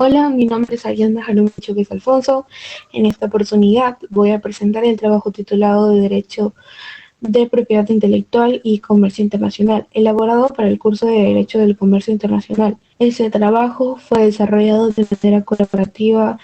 Hola, mi nombre es Ariana Jarumi Chávez Alfonso. En esta oportunidad voy a presentar el trabajo titulado de Derecho de Propiedad Intelectual y Comercio Internacional, elaborado para el curso de Derecho del Comercio Internacional. Este trabajo fue desarrollado de manera colaborativa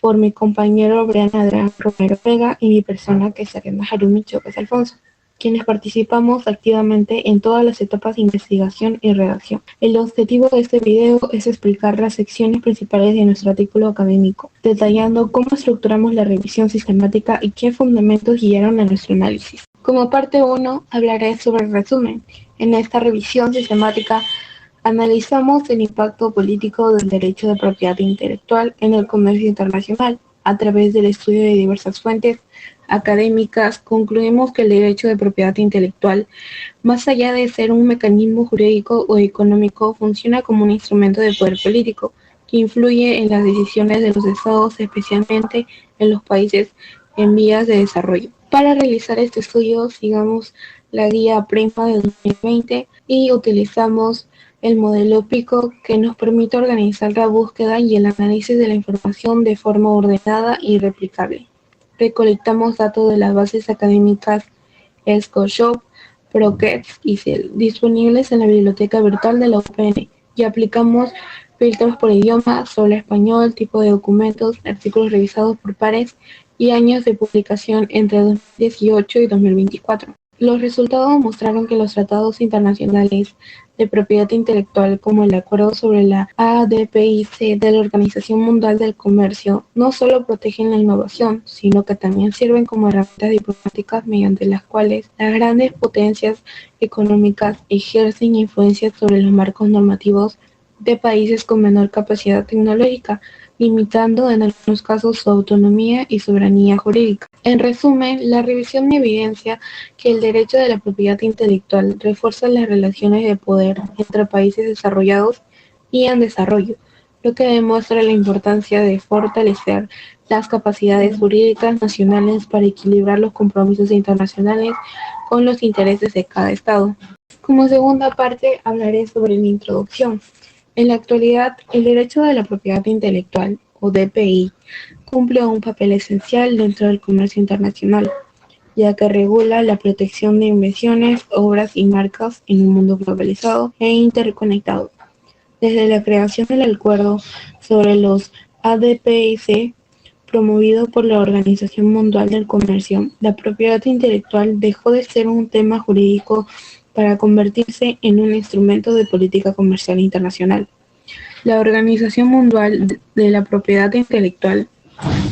por mi compañero Brian Adrián Romero Vega y mi persona que es Ariana Harumi Chávez Alfonso, quienes participamos activamente en todas las etapas de investigación y redacción. El objetivo de este video es explicar las secciones principales de nuestro artículo académico, detallando cómo estructuramos la revisión sistemática y qué fundamentos guiaron a nuestro análisis. Como parte 1, hablaré sobre el resumen. En esta revisión sistemática analizamos el impacto político del derecho de propiedad intelectual en el comercio internacional. A través del estudio de diversas fuentes académicas, concluimos que el derecho de propiedad intelectual, más allá de ser un mecanismo jurídico o económico, funciona como un instrumento de poder político que influye en las decisiones de los estados, especialmente en los países en vías de desarrollo. Para realizar este estudio, sigamos la guía Prima de 2020 y utilizamos el modelo PICO, que nos permite organizar la búsqueda y el análisis de la información de forma ordenada y replicable. Recolectamos datos de las bases académicas Scholarship, Process y CEL, disponibles en la biblioteca virtual de la UPN, y aplicamos filtros por idioma, solo español, tipo de documentos, artículos revisados por pares y años de publicación entre 2018 y 2024. Los resultados mostraron que los tratados internacionales de propiedad intelectual, como el Acuerdo sobre la ADPIC de la Organización Mundial del Comercio, no solo protegen la innovación, sino que también sirven como herramientas diplomáticas mediante las cuales las grandes potencias económicas ejercen influencia sobre los marcos normativos de países con menor capacidad tecnológica, limitando en algunos casos su autonomía y soberanía jurídica. En resumen, la revisión evidencia que el derecho de la propiedad intelectual refuerza las relaciones de poder entre países desarrollados y en desarrollo, lo que demuestra la importancia de fortalecer las capacidades jurídicas nacionales para equilibrar los compromisos internacionales con los intereses de cada Estado. Como segunda parte, hablaré sobre la introducción. En la actualidad, el derecho de la propiedad intelectual, o DPI, cumple un papel esencial dentro del comercio internacional, ya que regula la protección de invenciones, obras y marcas en un mundo globalizado e interconectado. Desde la creación del Acuerdo sobre los ADPIC, promovido por la Organización Mundial del Comercio, la propiedad intelectual dejó de ser un tema jurídico para convertirse en un instrumento de política comercial internacional. La Organización Mundial de la Propiedad Intelectual,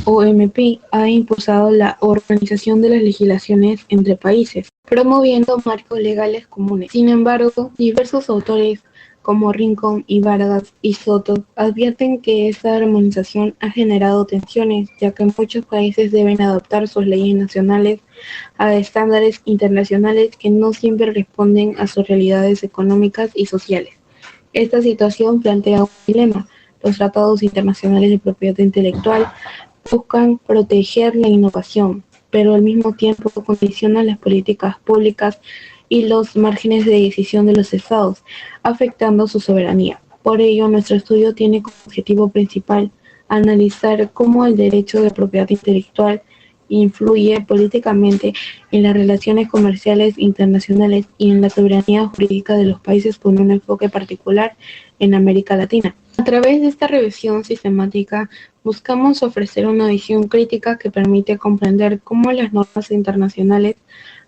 OMP, ha impulsado la organización de las legislaciones entre países, promoviendo marcos legales comunes. Sin embargo, diversos autores como Rincón y Vargas y Soto advierten que esta armonización ha generado tensiones, ya que muchos países deben adaptar sus leyes nacionales a estándares internacionales que no siempre responden a sus realidades económicas y sociales. Esta situación plantea un dilema. Los tratados internacionales de propiedad intelectual buscan proteger la innovación, pero al mismo tiempo condicionan las políticas públicas y los márgenes de decisión de los estados, afectando su soberanía. Por ello, nuestro estudio tiene como objetivo principal analizar cómo el derecho de propiedad intelectual influye políticamente en las relaciones comerciales internacionales y en la soberanía jurídica de los países, con un enfoque particular en América Latina. A través de esta revisión sistemática, buscamos ofrecer una visión crítica que permite comprender cómo las normas internacionales,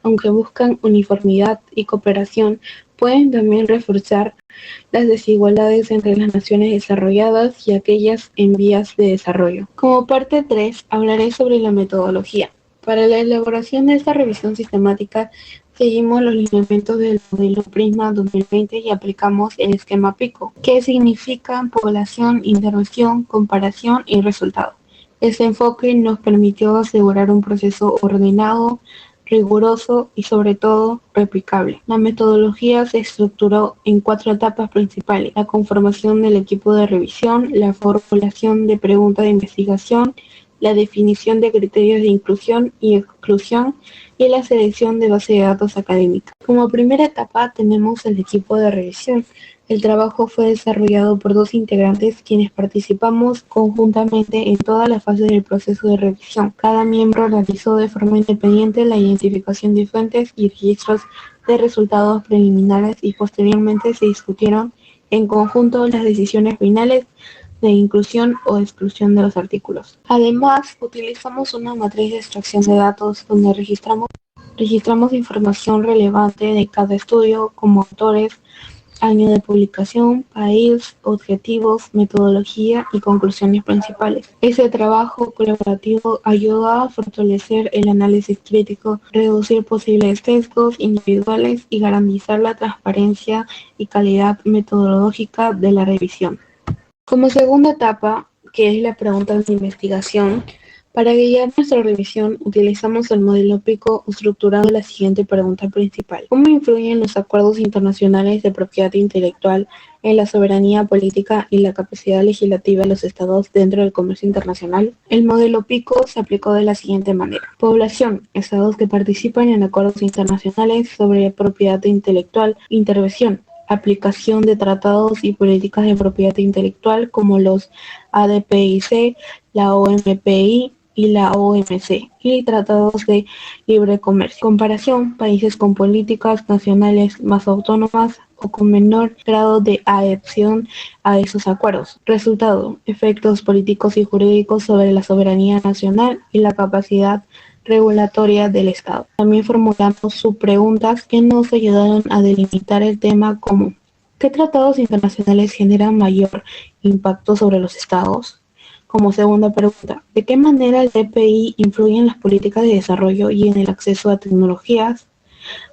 aunque buscan uniformidad y cooperación, pueden también reforzar las desigualdades entre las naciones desarrolladas y aquellas en vías de desarrollo. Como parte 3, hablaré sobre la metodología. Para la elaboración de esta revisión sistemática, seguimos los lineamientos del modelo Prisma 2020 y aplicamos el esquema PICO, que significa población, intervención, comparación y resultado. Este enfoque nos permitió asegurar un proceso ordenado, riguroso y sobre todo replicable. La metodología se estructuró en 4 etapas principales: la conformación del equipo de revisión, la formulación de preguntas de investigación, la definición de criterios de inclusión y exclusión y la selección de base de datos académica. Como primera etapa tenemos el equipo de revisión, El trabajo fue desarrollado por dos integrantes quienes participamos conjuntamente en todas las fases del proceso de revisión. Cada miembro realizó de forma independiente la identificación de fuentes y registros de resultados preliminares y posteriormente se discutieron en conjunto las decisiones finales de inclusión o exclusión de los artículos. Además, utilizamos una matriz de extracción de datos donde registramos información relevante de cada estudio como autores, año de publicación, país, objetivos, metodología y conclusiones principales. Ese trabajo colaborativo ayuda a fortalecer el análisis crítico, reducir posibles sesgos individuales y garantizar la transparencia y calidad metodológica de la revisión. Como segunda etapa, que es la pregunta de investigación, para guiar nuestra revisión utilizamos el modelo PICO estructurando la siguiente pregunta principal. ¿Cómo influyen los acuerdos internacionales de propiedad intelectual en la soberanía política y la capacidad legislativa de los estados dentro del comercio internacional? El modelo PICO se aplicó de la siguiente manera. Población, estados que participan en acuerdos internacionales sobre propiedad intelectual. Intervención, aplicación de tratados y políticas de propiedad intelectual como los ADPIC, la OMPI y la OMC, y tratados de libre comercio. Comparación, países con políticas nacionales más autónomas o con menor grado de adhesión a esos acuerdos. Resultado, efectos políticos y jurídicos sobre la soberanía nacional y la capacidad regulatoria del Estado. También formulamos subpreguntas que nos ayudaron a delimitar el tema como ¿qué tratados internacionales generan mayor impacto sobre los Estados? Como segunda pregunta, ¿de qué manera el DPI influye en las políticas de desarrollo y en el acceso a tecnologías?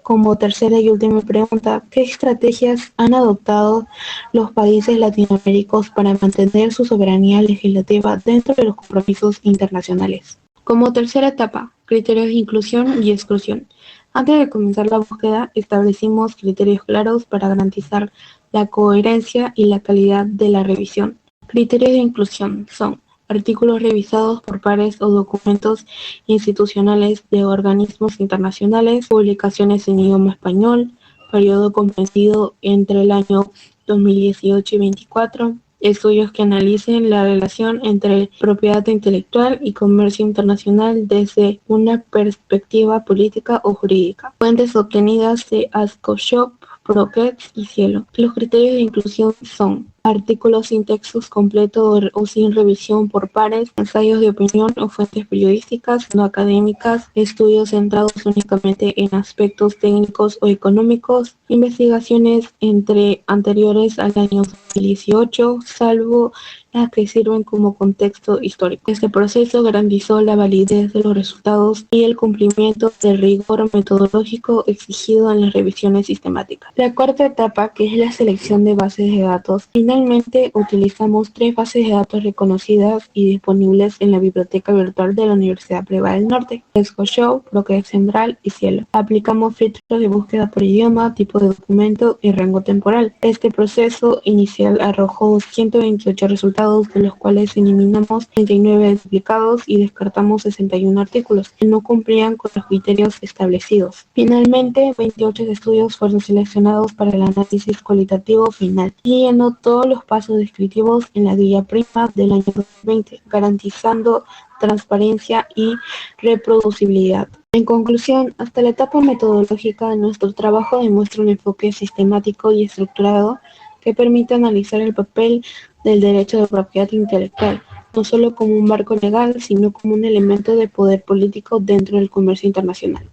Como tercera y última pregunta, ¿qué estrategias han adoptado los países latinoamericanos para mantener su soberanía legislativa dentro de los compromisos internacionales? Como tercera etapa, criterios de inclusión y exclusión. Antes de comenzar la búsqueda, establecimos criterios claros para garantizar la coherencia y la calidad de la revisión. Criterios de inclusión son artículos revisados por pares o documentos institucionales de organismos internacionales, publicaciones en idioma español, periodo comprendido entre el año 2018 y 2024, estudios que analicen la relación entre propiedad intelectual y comercio internacional desde una perspectiva política o jurídica. Fuentes obtenidas de ASCOShop, Broquets y Cielo. Los criterios de inclusión son artículos sin textos completos o sin revisión por pares, ensayos de opinión o fuentes periodísticas no académicas, estudios centrados únicamente en aspectos técnicos o económicos, investigaciones entre anteriores al año 2018, salvo las que sirven como contexto histórico. Este proceso garantizó la validez de los resultados y el cumplimiento del rigor metodológico exigido en las revisiones sistemáticas. La cuarta etapa, que es la selección de bases de datos, finalmente utilizamos tres bases de datos reconocidas y disponibles en la biblioteca virtual de la Universidad Privada del Norte: ESCOShow, Bloque Central y Cielo. Aplicamos filtros de búsqueda por idioma, tipo de documento y rango temporal. Este proceso inicial arrojó 128 resultados, de los cuales eliminamos 39 duplicados y descartamos 61 artículos que no cumplían con los criterios establecidos. Finalmente, 28 estudios fueron seleccionados para el análisis cualitativo final, siguiendo todos los pasos descriptivos en la guía prima del año 2020, garantizando transparencia y reproducibilidad. En conclusión, hasta la etapa metodológica, nuestro trabajo demuestra un enfoque sistemático y estructurado que permite analizar el papel del derecho de propiedad intelectual, no solo como un marco legal, sino como un elemento de poder político dentro del comercio internacional.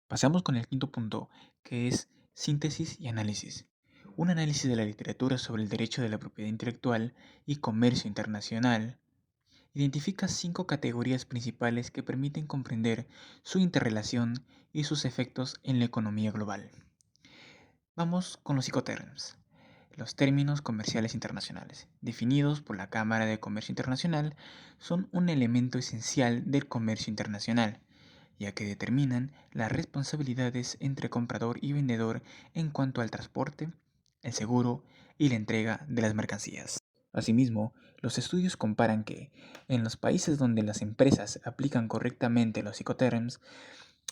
Pasamos con el quinto punto, que es síntesis y análisis. Un análisis de la literatura sobre el derecho de la propiedad intelectual y comercio internacional identifica 5 categorías principales que permiten comprender su interrelación y sus efectos en la economía global. Vamos con los Incoterms. Los términos comerciales internacionales, definidos por la Cámara de Comercio Internacional, son un elemento esencial del comercio internacional, ya que determinan las responsabilidades entre comprador y vendedor en cuanto al transporte, el seguro y la entrega de las mercancías. Asimismo, los estudios comparan que, en los países donde las empresas aplican correctamente los Incoterms,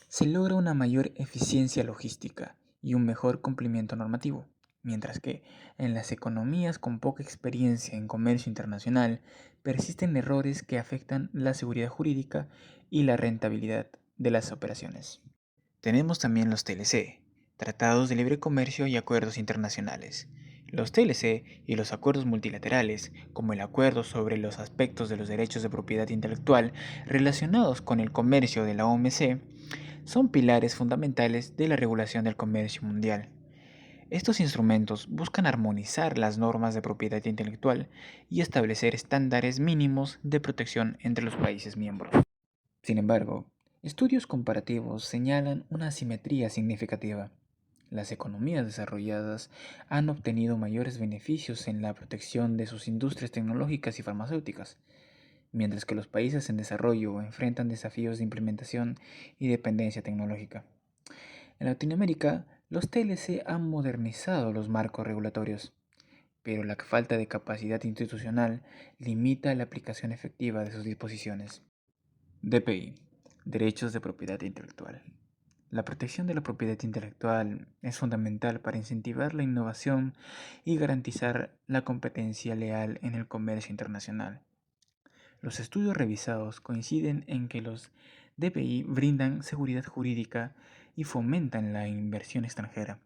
se logra una mayor eficiencia logística y un mejor cumplimiento normativo, mientras que en las economías con poca experiencia en comercio internacional persisten errores que afectan la seguridad jurídica y la rentabilidad de las operaciones. Tenemos también los TLC, Tratados de Libre Comercio y Acuerdos Internacionales. Los TLC y los acuerdos multilaterales, como el Acuerdo sobre los aspectos de los derechos de propiedad intelectual relacionados con el comercio de la OMC, son pilares fundamentales de la regulación del comercio mundial. Estos instrumentos buscan armonizar las normas de propiedad intelectual y establecer estándares mínimos de protección entre los países miembros. Sin embargo, estudios comparativos señalan una asimetría significativa. Las economías desarrolladas han obtenido mayores beneficios en la protección de sus industrias tecnológicas y farmacéuticas, mientras que los países en desarrollo enfrentan desafíos de implementación y dependencia tecnológica. En Latinoamérica, los TLC han modernizado los marcos regulatorios, pero la falta de capacidad institucional limita la aplicación efectiva de sus disposiciones. DPI, Derechos de Propiedad Intelectual. La protección de la propiedad intelectual es fundamental para incentivar la innovación y garantizar la competencia leal en el comercio internacional. Los estudios revisados coinciden en que los DPI brindan seguridad jurídica y fomentan la inversión extranjera,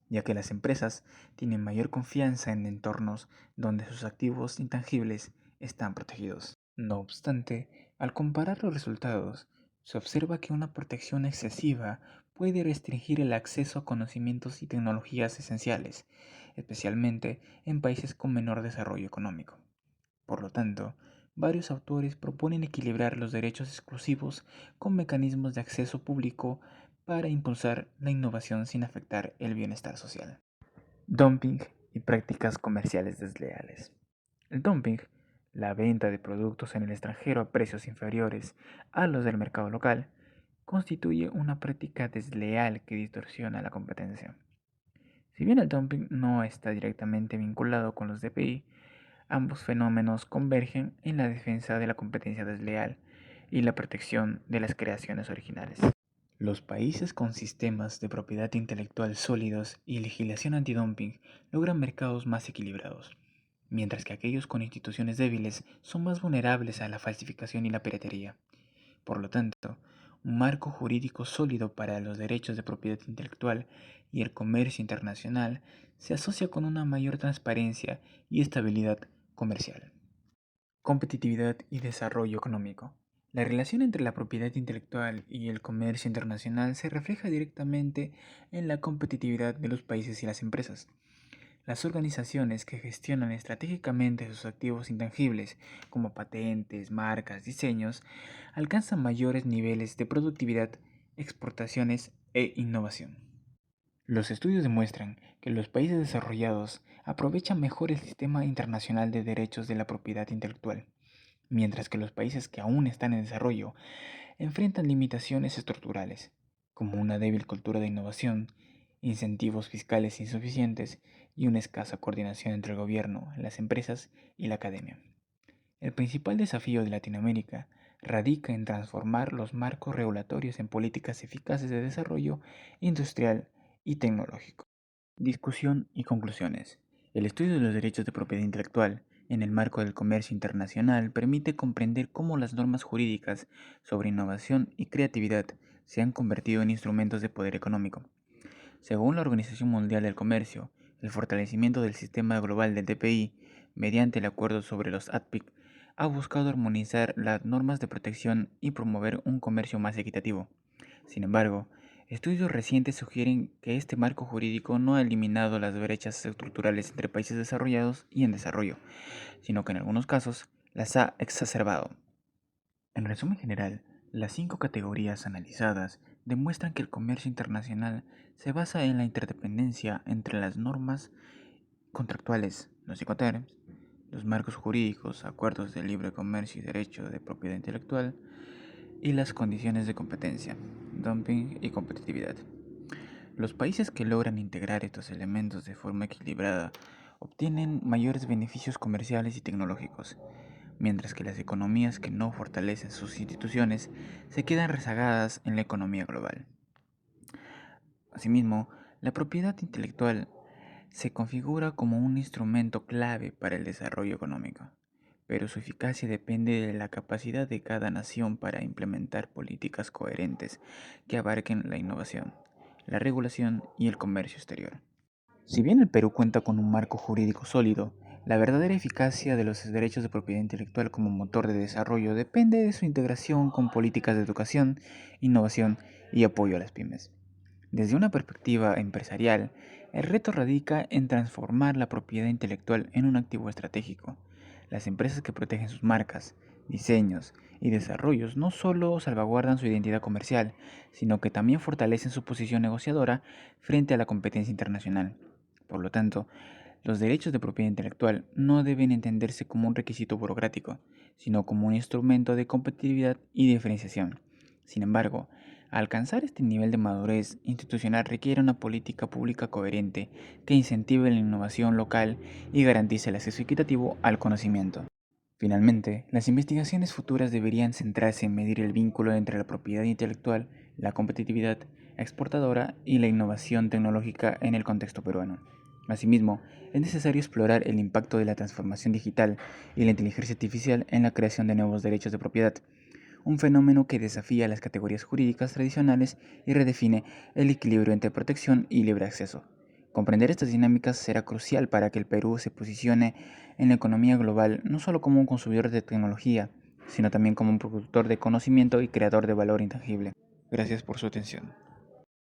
ya que las empresas tienen mayor confianza en entornos donde sus activos intangibles están protegidos. No obstante, al comparar los resultados, se observa que una protección excesiva puede restringir el acceso a conocimientos y tecnologías esenciales, especialmente en países con menor desarrollo económico. Por lo tanto, varios autores proponen equilibrar los derechos exclusivos con mecanismos de acceso público para impulsar la innovación sin afectar el bienestar social. Dumping y prácticas comerciales desleales. El dumping, la venta de productos en el extranjero a precios inferiores a los del mercado local, constituye una práctica desleal que distorsiona la competencia. Si bien el dumping no está directamente vinculado con los DPI, ambos fenómenos convergen en la defensa de la competencia desleal y la protección de las creaciones originales. Los países con sistemas de propiedad intelectual sólidos y legislación antidumping logran mercados más equilibrados, mientras que aquellos con instituciones débiles son más vulnerables a la falsificación y la piratería. Por lo tanto, un marco jurídico sólido para los derechos de propiedad intelectual y el comercio internacional se asocia con una mayor transparencia y estabilidad comercial. Competitividad y desarrollo económico. La relación entre la propiedad intelectual y el comercio internacional se refleja directamente en la competitividad de los países y las empresas. Las organizaciones que gestionan estratégicamente sus activos intangibles, como patentes, marcas, diseños, alcanzan mayores niveles de productividad, exportaciones e innovación. Los estudios demuestran que los países desarrollados aprovechan mejor el sistema internacional de derechos de la propiedad intelectual, mientras que los países que aún están en desarrollo enfrentan limitaciones estructurales, como una débil cultura de innovación, incentivos fiscales insuficientes y una escasa coordinación entre el gobierno, las empresas y la academia. El principal desafío de Latinoamérica radica en transformar los marcos regulatorios en políticas eficaces de desarrollo industrial y tecnológico. Discusión y conclusiones. El estudio de los derechos de propiedad intelectual en el marco del comercio internacional permite comprender cómo las normas jurídicas sobre innovación y creatividad se han convertido en instrumentos de poder económico. Según la Organización Mundial del Comercio, el fortalecimiento del sistema global del TPI mediante el acuerdo sobre los ADPIC ha buscado armonizar las normas de protección y promover un comercio más equitativo. Sin embargo, estudios recientes sugieren que este marco jurídico no ha eliminado las brechas estructurales entre países desarrollados y en desarrollo, sino que en algunos casos las ha exacerbado. En resumen general, las 5 categorías analizadas demuestran que el comercio internacional se basa en la interdependencia entre las normas contractuales, los Incoterms, los marcos jurídicos, acuerdos de libre comercio y derecho de propiedad intelectual, y las condiciones de competencia, dumping y competitividad. Los países que logran integrar estos elementos de forma equilibrada obtienen mayores beneficios comerciales y tecnológicos, mientras que las economías que no fortalecen sus instituciones se quedan rezagadas en la economía global. Asimismo, la propiedad intelectual se configura como un instrumento clave para el desarrollo económico, pero su eficacia depende de la capacidad de cada nación para implementar políticas coherentes que abarquen la innovación, la regulación y el comercio exterior. Si bien el Perú cuenta con un marco jurídico sólido, la verdadera eficacia de los derechos de propiedad intelectual como motor de desarrollo depende de su integración con políticas de educación, innovación y apoyo a las pymes. Desde una perspectiva empresarial, el reto radica en transformar la propiedad intelectual en un activo estratégico. Las empresas que protegen sus marcas, diseños y desarrollos no solo salvaguardan su identidad comercial, sino que también fortalecen su posición negociadora frente a la competencia internacional. Por lo tanto, los derechos de propiedad intelectual no deben entenderse como un requisito burocrático, sino como un instrumento de competitividad y diferenciación. Sin embargo, alcanzar este nivel de madurez institucional requiere una política pública coherente que incentive la innovación local y garantice el acceso equitativo al conocimiento. Finalmente, las investigaciones futuras deberían centrarse en medir el vínculo entre la propiedad intelectual, la competitividad exportadora y la innovación tecnológica en el contexto peruano. Asimismo, es necesario explorar el impacto de la transformación digital y la inteligencia artificial en la creación de nuevos derechos de propiedad, un fenómeno que desafía las categorías jurídicas tradicionales y redefine el equilibrio entre protección y libre acceso. Comprender estas dinámicas será crucial para que el Perú se posicione en la economía global no solo como un consumidor de tecnología, sino también como un productor de conocimiento y creador de valor intangible. Gracias por su atención.